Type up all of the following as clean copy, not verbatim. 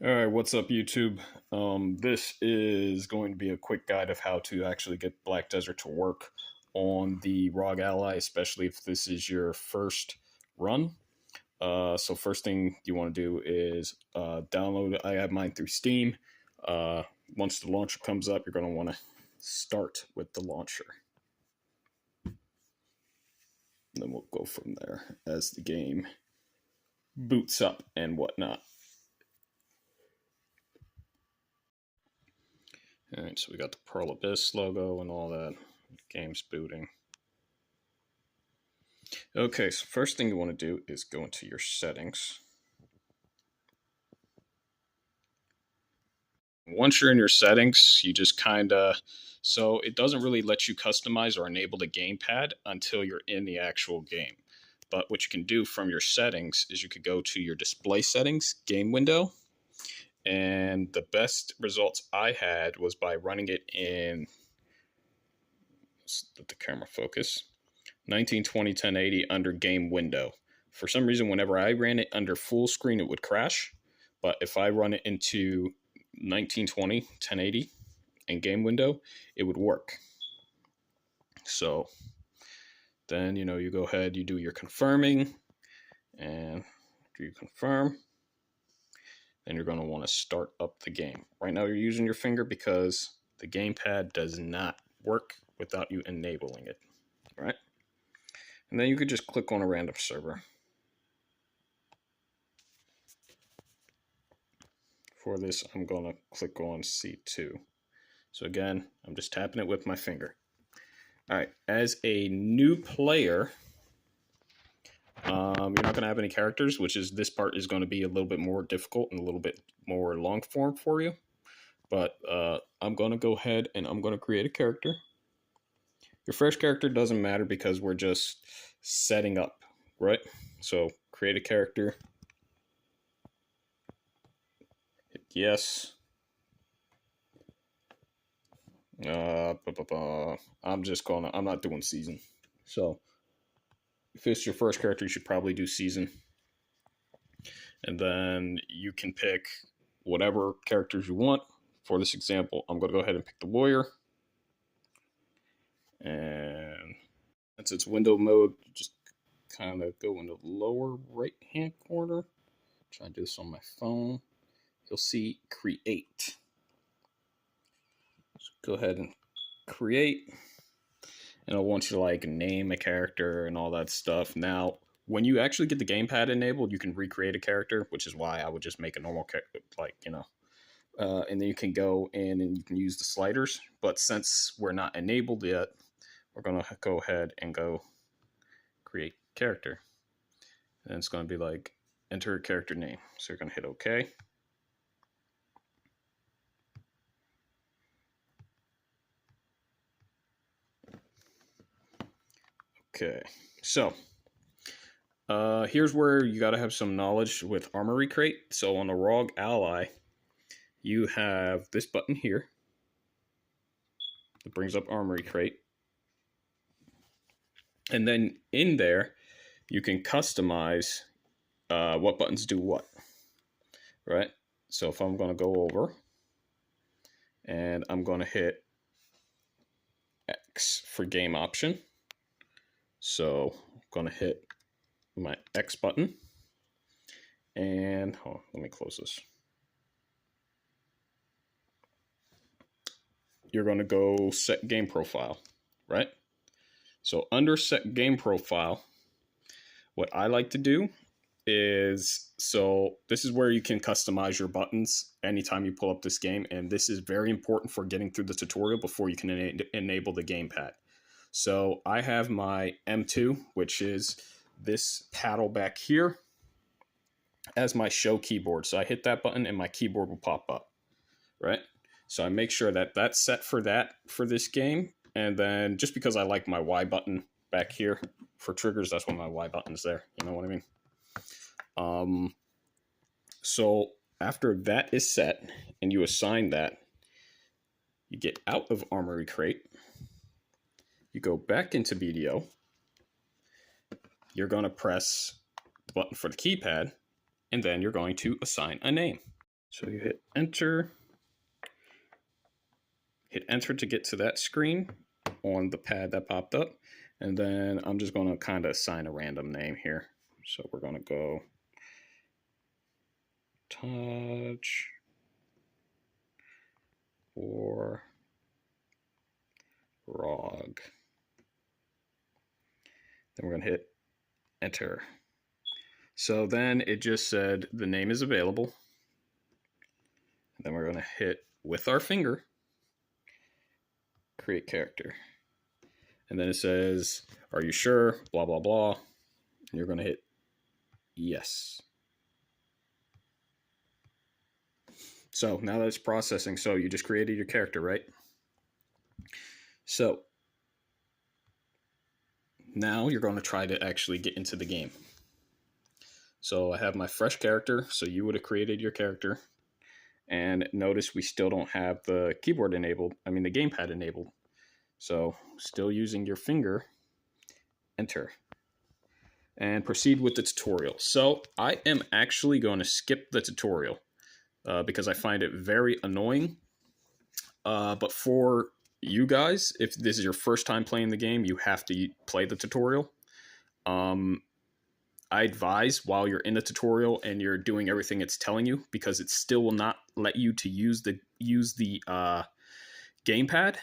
All right, what's up, YouTube? This is going to be a quick guide of how to actually get Black Desert to work on the Rog Ally, especially if this is your first run. So first thing you want to do is download it. I have mine through Steam. Once the launcher comes up, you're going to want to start with the launcher. And then we'll go from there as the game boots up and whatnot. All right, so we got the Pearl Abyss logo and all that. Game's booting. Okay, so first thing you want to do is go into your settings. Once you're in your settings, you just so it doesn't really let you customize or enable the gamepad until you're in the actual game. But what you can do from your settings is you could go to your display settings, game window, and the best results I had was by running it in, let the camera focus, 1920 1080 under game window. For some reason, whenever I ran it under full screen, it would crash. But if I run it into 1920 1080 and game window, it would work. So then, you go ahead, you do your confirming, and after you confirm, then you're going to want to start up the game. Right now you're using your finger because the gamepad does not work without you enabling it, right? And then you could just click on a random server. For this, I'm going to click on C2. So again, I'm just tapping it with my finger. All right, as a new player, you're not going to have any characters, which is this part is going to be a little bit more difficult and a little bit more long form for you. But I'm going to go ahead and I'm going to create a character. Your first character doesn't matter because we're just setting up, right? So create a character. Hit yes. I'm not doing season. So if it's your first character, you should probably do season. And then you can pick whatever characters you want. For this example, I'm going to go ahead and pick the warrior. And since it's window mode, just kind of go in the lower right hand corner. Try to do this on my phone. You'll see create. So go ahead and create. And I want you to like name a character and all that stuff. Now, when you actually get the gamepad enabled, you can recreate a character, which is why I would just make a normal character, and then you can go in and you can use the sliders. But since we're not enabled yet, we're going to go ahead and go create character. And it's going to be like enter a character name. So you're going to hit OK. Okay, so here's where you got to have some knowledge with Armory Crate. So on the Rog Ally, you have this button here. It brings up Armory Crate. And then in there, you can customize what buttons do what, right? So if I'm going to go over and I'm going to hit X for game option. So I'm going to hit my X button and let me close this. You're going to go set game profile, right? So under set game profile, what I like to do is, so this is where you can customize your buttons anytime you pull up this game. And this is very important for getting through the tutorial before you can enable the gamepad. So I have my M2, which is this paddle back here, as my show keyboard. So I hit that button and my keyboard will pop up, right? So I make sure that that's set for this game. And then just because I like my Y button back here for triggers, that's why my Y button's there. You know what I mean? So after that is set and you assign that, you get out of Armory Crate. You go back into BDO. You're going to press the button for the keypad, and then you're going to assign a name. So you hit enter to get to that screen on the pad that popped up. And then I'm just going to kind of assign a random name here. So we're going to go touch or Rog. Then we're going to hit enter. So then it just said the name is available. And then we're going to hit with our finger, create character. And then it says, are you sure? Blah, blah, blah. And you're going to hit yes. So now that it's processing, so you just created your character, right? So now you're going to try to actually get into the game. So I have my fresh character. So you would have created your character. And notice we still don't have the keyboard enabled. I mean, the gamepad enabled. So still using your finger, enter. And proceed with the tutorial. So I am actually going to skip the tutorial because I find it very annoying. But for you guys, if this is your first time playing the game, you have to play the tutorial. I advise while you're in the tutorial and you're doing everything it's telling you, because it still will not let you to use the gamepad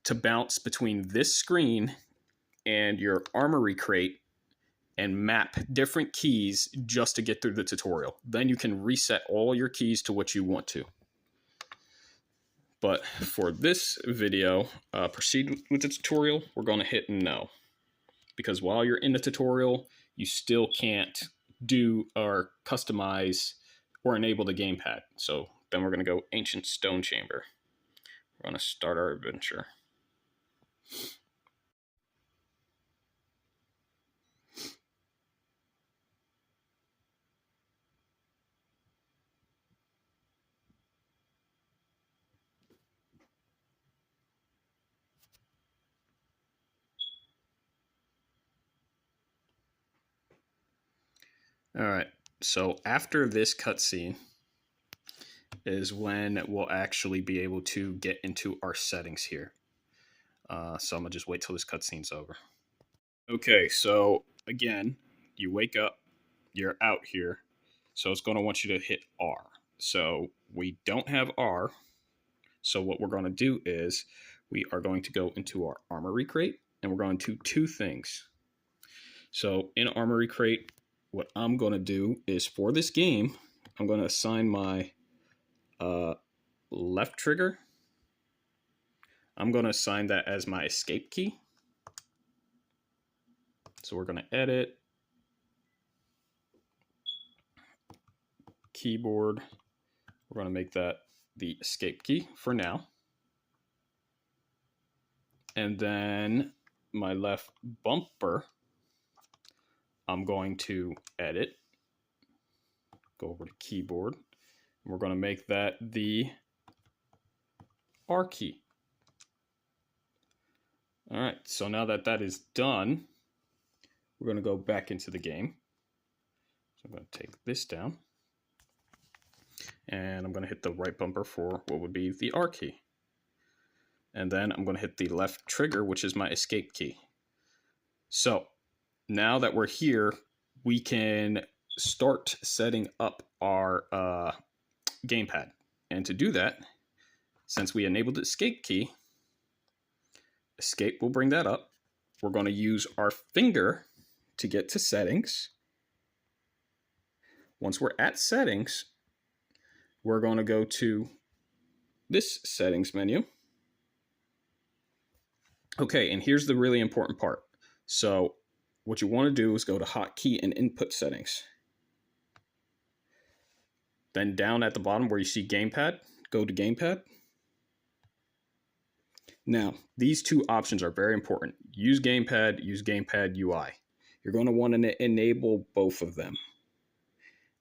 to bounce between this screen and your armory crate and map different keys just to get through the tutorial. Then you can reset all your keys to what you want to. But for this video, proceed with the tutorial, we're going to hit no. Because while you're in the tutorial, you still can't do or customize or enable the gamepad. So then we're going to go Ancient Stone Chamber. We're going to start our adventure. All right, so after this cutscene is when we'll actually be able to get into our settings here. So I'm gonna just wait till this cutscene's over. Okay, so again, you wake up, you're out here, so it's gonna want you to hit R. So we don't have R, so what we're gonna do is we are going to go into our armory crate and we're going to do two things. So in armory crate, what I'm going to do is for this game, I'm going to assign my left trigger. I'm going to assign that as my escape key. So we're going to edit, keyboard. We're going to make that the escape key for now. And then my left bumper, I'm going to edit, go over to keyboard. And we're going to make that the R key. All right, so now that that is done, we're going to go back into the game. So I'm going to take this down. And I'm going to hit the right bumper for what would be the R key. And then I'm going to hit the left trigger, which is my escape key. So now that we're here, we can start setting up our gamepad. And to do that, since we enabled the escape key, escape will bring that up. We're going to use our finger to get to settings. Once we're at settings, we're going to go to this settings menu. Okay, and here's the really important part. So what you want to do is go to hotkey and input settings. Then down at the bottom where you see gamepad, go to gamepad. Now, these two options are very important. Use gamepad UI. You're going to want to enable both of them.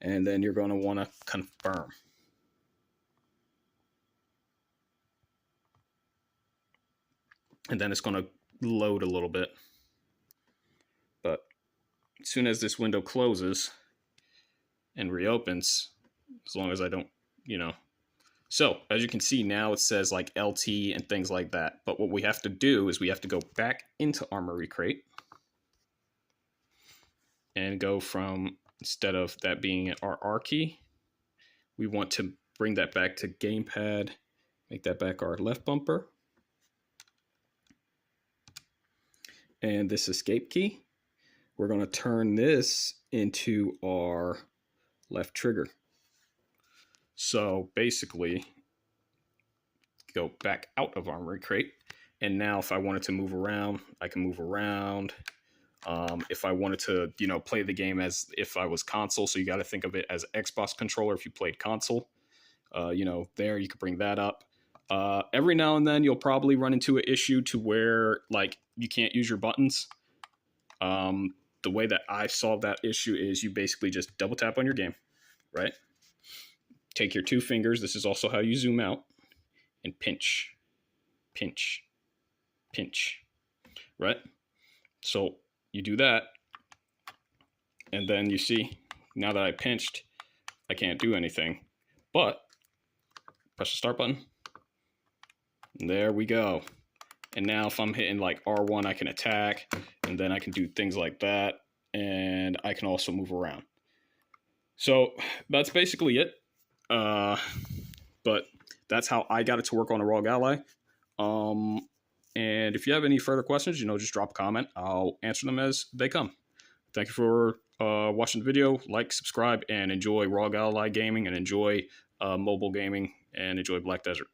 And then you're going to want to confirm. And then it's going to load a little bit. But as soon as this window closes and reopens, as long as I don't you know. So as you can see now, it says like LT and things like that. But what we have to do is we have to go back into Armory Crate and go from, instead of that being an RR key, we want to bring that back to gamepad, make that back our left bumper. And this escape key, we're going to turn this into our left trigger. So basically, go back out of Armory Crate. And now if I wanted to move around, I can move around. If I wanted to, play the game as if I was console, so you got to think of it as Xbox controller if you played console. There you could bring that up. Every now and then you'll probably run into an issue to where like you can't use your buttons. The way that I solve that issue is you basically just double tap on your game, right? Take your 2 fingers. This is also how you zoom out, and pinch, pinch, pinch, right? So you do that, and then you see, now that I pinched, I can't do anything, but press the start button. And there we go. And now if I'm hitting like R1, I can attack, and then I can do things like that, and I can also move around. So that's basically it. But that's how I got it to work on a Rog Ally. And if you have any further questions, just drop a comment. I'll answer them as they come. Thank you for watching the video. Like, subscribe, and enjoy Rog Ally gaming, and enjoy mobile gaming, and enjoy Black Desert.